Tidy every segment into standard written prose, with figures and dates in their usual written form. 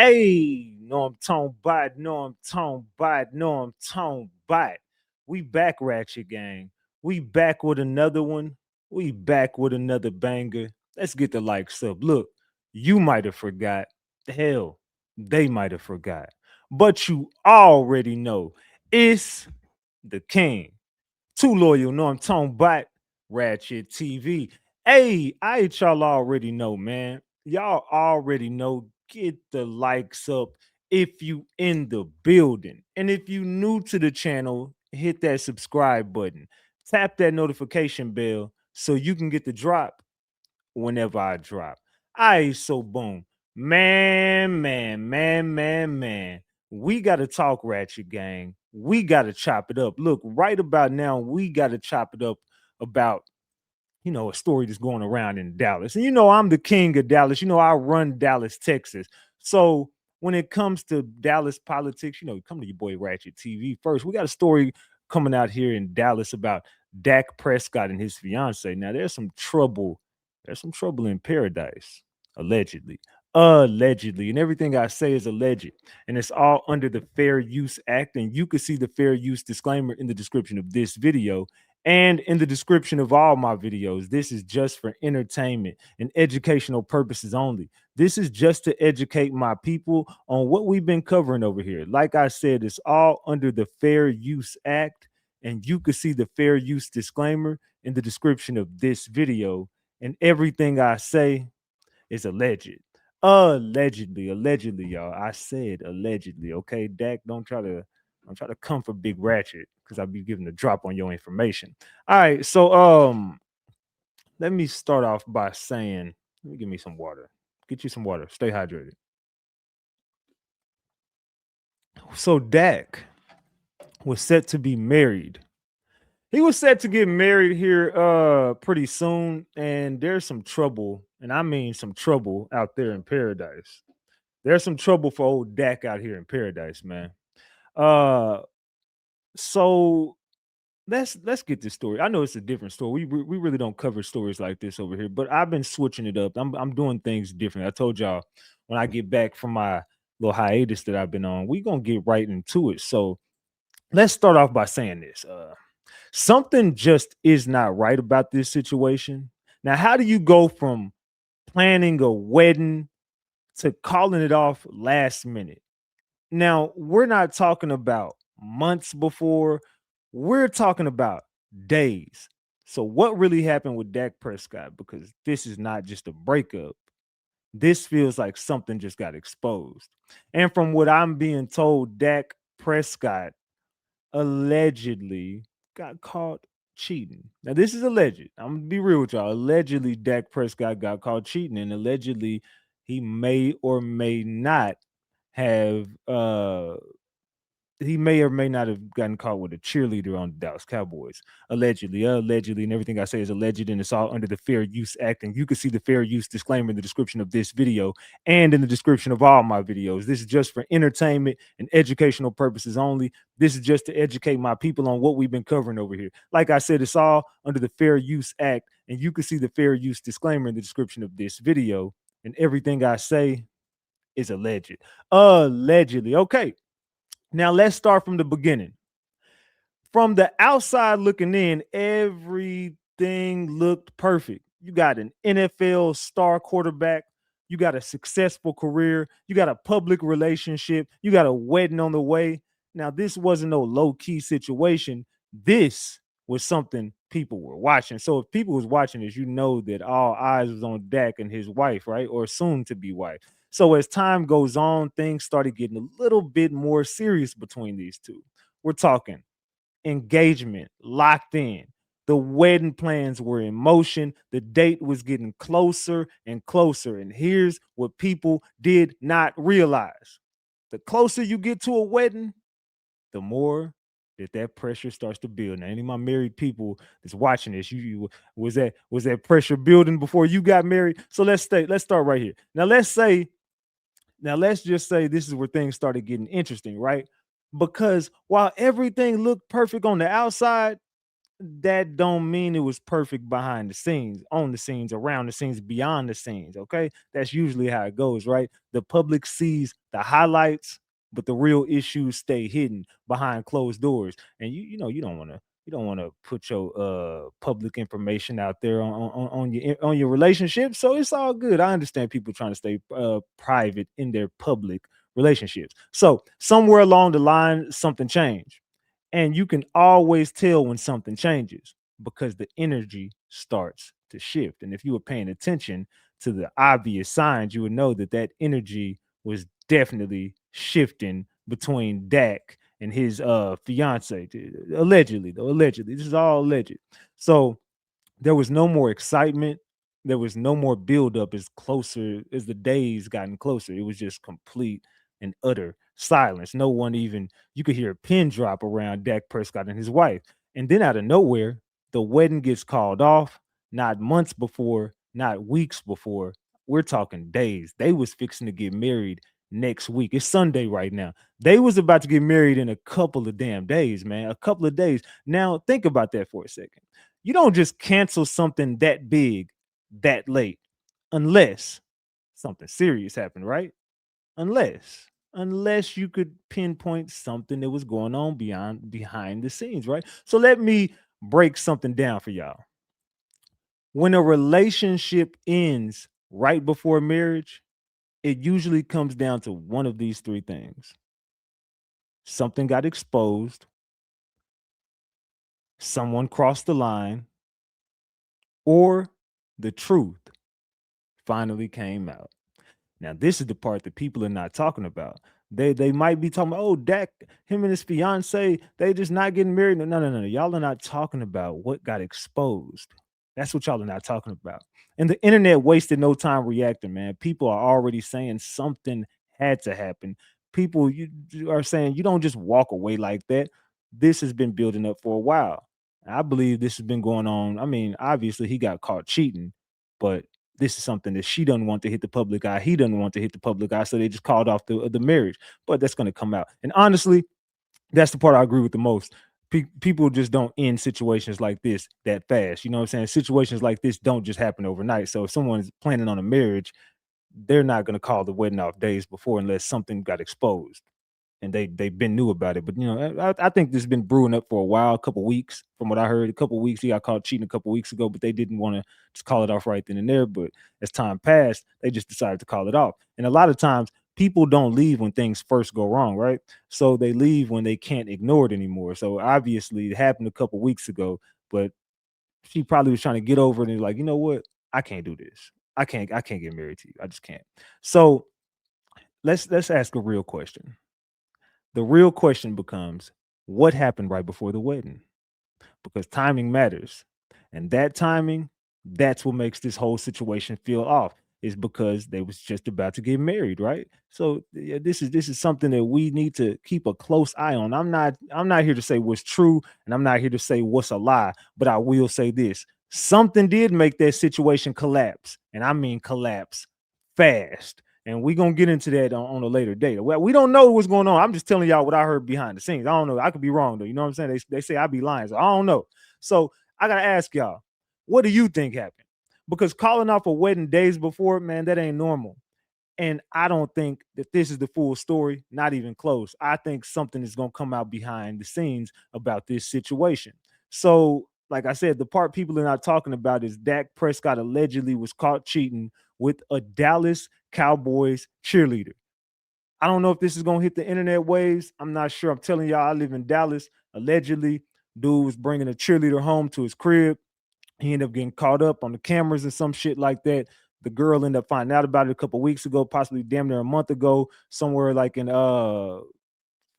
Hey, no, I'm Tone Bot. No, I'm Tone Bot. No, I'm Tone Bot. We back, Ratchet Gang. We back with another one. We back with another banger. Let's get the likes up. Look, you might have forgot. Hell, they might have forgot. But you already know it's the king. Too loyal. No, I'm Tone Bot. Ratchet TV. Hey, y'all already know, man. Y'all already know. Get the likes up if you in the building. And if you new to the channel, hit that subscribe button. Tap that notification bell so you can get the drop whenever I drop. So boom. Man. We gotta talk Ratchet Gang. We gotta chop it up. Look, right about now, we gotta chop it up about a story that's going around in Dallas. And I'm the king of Dallas. I run Dallas, Texas. So when it comes to Dallas politics, come to your boy Ratchet TV first. We got a story coming out here in Dallas about Dak Prescott and his fiance. Now there's some trouble. There's some trouble in paradise, allegedly. Allegedly. And everything I say is alleged. And it's all under the Fair Use Act. And you can see the fair use disclaimer in the description of this video and in the description of all my videos. This is just for entertainment and educational purposes only. This is just to educate my people on what we've been covering over here. Like I said, it's all under the Fair Use Act, and you can see the fair use disclaimer in the description of this video. And everything I say is alleged. Allegedly, y'all. I said allegedly. Okay, Dak, don't try to come for Big Ratchet because I'll be giving a drop on your information. All right, so let me start off by saying, let me give me some water. Get you some water. Stay hydrated. So Dak was set to be married. He was set to get married here pretty soon, and there's some trouble, and I mean some trouble out there in paradise. There's some trouble for old Dak out here in paradise, man. Uh so let's get this story. I know it's a different story. We really don't cover stories like this over here, but I've been switching it up. I'm doing things different. I told y'all when I get back from my little hiatus that I've been on, we gonna get right into it. So let's start off by saying this. Something just is not right about this situation. Now, how do you go from planning a wedding to calling it off last minute? Now, we're not talking about months before, we're talking about days. So, what really happened with Dak Prescott? Because this is not just a breakup, this feels like something just got exposed. And from what I'm being told, Dak Prescott allegedly got caught cheating. Now, this is alleged. I'm gonna be real with y'all. Allegedly, Dak Prescott got caught cheating, and allegedly, he may or may not have he may or may not have gotten caught with a cheerleader on the Dallas Cowboys. Allegedly, and everything I say is alleged, and it's all under the Fair Use Act. And you can see the fair use disclaimer in the description of this video and in the description of all my videos. This is just for entertainment and educational purposes only. This is just to educate my people on what we've been covering over here. Like I said, it's all under the Fair Use Act, and you can see the fair use disclaimer in the description of this video. And everything I say is alleged. Allegedly. Okay. Now let's start from the beginning. From the outside looking in, everything looked perfect. You got an NFL star quarterback, you got a successful career, you got a public relationship, you got a wedding on the way. Now, this wasn't no low-key situation. This was something people were watching. So if people was watching this, you know that all eyes was on Dak and his wife, right? Or soon to be wife. So as time goes on, things started getting a little bit more serious between these two. We're talking engagement, locked in. The wedding plans were in motion. The date was getting closer and closer. And here's what people did not realize. The closer you get to a wedding, the more that pressure starts to build. Now, any of my married people that's watching this, you was that pressure building before you got married? So let's start right here. Now let's just say this is where things started getting interesting, right? Because while everything looked perfect on the outside, that don't mean it was perfect behind the scenes, on the scenes, around the scenes, beyond the scenes. Okay. That's usually how it goes, right? The public sees the highlights, but the real issues stay hidden behind closed doors. And you don't want to put your public information out there on your relationship. So it's all good. I understand people trying to stay private in their public relationships. So somewhere along the line, something changed, and you can always tell when something changes because the energy starts to shift. And if you were paying attention to the obvious signs, you would know that that energy was definitely shifting between Dak and his fiance. Allegedly, though, allegedly. This is all alleged. So there was no more excitement. There was no more buildup as the days gotten closer. It was just complete and utter silence. No one even, you could hear a pin drop around Dak Prescott and his wife. And then out of nowhere, the wedding gets called off, not months before, not weeks before. We're talking days. They was fixing to get married next week. It's Sunday right now. They was about to get married in a couple of damn days, man. A couple of days. Now think about that for a second. You don't just cancel something that big that late unless something serious happened, right? Unless you could pinpoint something that was going on beyond behind the scenes, right? So let me break something down for y'all. When a relationship ends right before marriage, it usually comes down to one of these three things. Something got exposed, someone crossed the line, or the truth finally came out. Now, this is the part that people are not talking about. They might be talking about, oh, Dak, him and his fiance, they just not getting married. No, no, no, no. Y'all are not talking about what got exposed. That's what y'all are not talking about. And the internet wasted no time reacting, man. People are already saying something had to happen. People you are saying you don't just walk away like that. This has been building up for a while. I believe this has been going on. I mean, obviously he got caught cheating, but this is something that she doesn't want to hit the public eye. He doesn't want to hit the public eye, so they just called off the marriage. But that's going to come out. And honestly, that's the part I agree with the most. People just don't end situations like this that fast. You know what I'm saying? Situations like this don't just happen overnight. So if someone's planning on a marriage, they're not going to call the wedding off days before unless something got exposed and they've been knew about it. But I think this has been brewing up for a while, a couple weeks, from what I heard. A couple weeks, he got caught cheating a couple weeks ago, but they didn't want to just call it off right then and there. But as time passed, they just decided to call it off. And a lot of times, people don't leave when things first go wrong, right? So they leave when they can't ignore it anymore. So obviously, it happened a couple weeks ago, but she probably was trying to get over it and like, you know what? I can't do this. I can't get married to you. I just can't. So let's ask a real question. The real question becomes, what happened right before the wedding? Because timing matters. And that timing, that's what makes this whole situation feel off. Is because they was just about to get married, right? So yeah, this is something that we need to keep a close eye on. I'm not here to say what's true, and I'm not here to say what's a lie, but I will say this. Something did make that situation collapse, and I mean collapse fast. And we're gonna get into that on a later date. Well, we don't know what's going on. I'm just telling y'all what I heard behind the scenes. I don't know. I could be wrong though. You know what I'm saying? They say I be lying, so I don't know. So I gotta ask y'all, what do you think happened? Because calling off a wedding days before, man, that ain't normal. And I don't think that this is the full story, not even close. I think something is going to come out behind the scenes about this situation. So, like I said, the part people are not talking about is Dak Prescott allegedly was caught cheating with a Dallas Cowboys cheerleader. I don't know if this is going to hit the internet waves. I'm not sure. I'm telling y'all, I live in Dallas. Allegedly, dude was bringing a cheerleader home to his crib. He ended up getting caught up on the cameras and some shit like that. The girl ended up finding out about it a couple weeks ago, possibly damn near a month ago, somewhere like in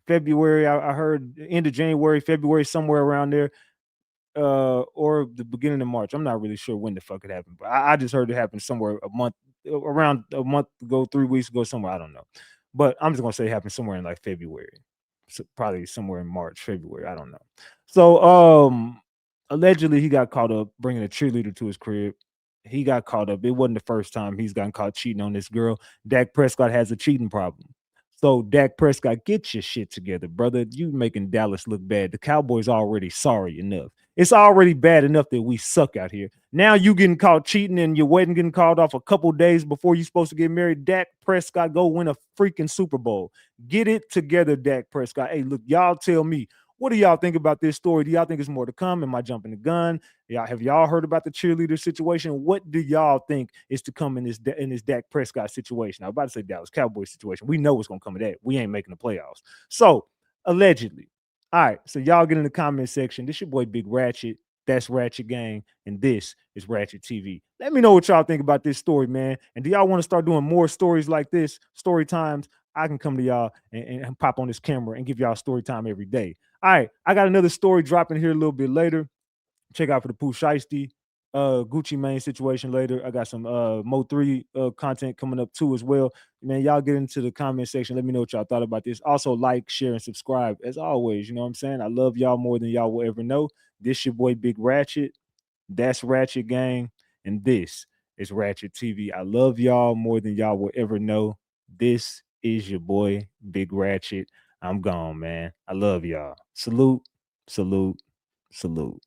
February. I heard end of January, February, somewhere around there, or the beginning of March. I'm not really sure when the fuck it happened, but I just heard it happened somewhere around a month ago, 3 weeks ago, somewhere. I don't know, but I'm just gonna say it happened somewhere in like February, so probably somewhere in March, February. I don't know. So, allegedly he got caught up bringing a cheerleader to his crib. He got caught up. It wasn't the first time he's gotten caught cheating on this girl. Dak Prescott has a cheating problem. So Dak Prescott, get your shit together, brother. You making Dallas look bad. The Cowboys already sorry enough. It's already bad enough that we suck out here. Now you getting caught cheating and your wedding getting called off a couple days before you're supposed to get married. Dak Prescott, go win a freaking Super Bowl. Get it together, Dak Prescott. Hey, look, y'all tell me, what do y'all think about this story? Do y'all think it's more to come? Am I jumping the gun? Have y'all heard about the cheerleader situation? What do y'all think is to come in this Dak Prescott situation? I was about to say Dallas Cowboys situation. We know what's gonna come of that. We ain't making the playoffs. So allegedly. All right. So y'all get in the comment section. This your boy Big Ratchet. That's Ratchet Gang, and this is Ratchet TV. Let me know what y'all think about this story, man. And do y'all want to start doing more stories like this, story times? I can come to y'all and pop on this camera and give y'all story time every day. All right, I got another story dropping here a little bit later. Check out for the Pooh Shiesty, Gucci Mane situation later. I got some Mo3 content coming up too as well. Man, y'all get into the comment section. Let me know what y'all thought about this. Also, like, share, and subscribe as always. You know what I'm saying? I love y'all more than y'all will ever know. This your boy Big Ratchet. That's Ratchet Gang. And this is Ratchet TV. I love y'all more than y'all will ever know. This is your boy Big Ratchet. I'm gone, man. I love y'all. Salute, salute, salute.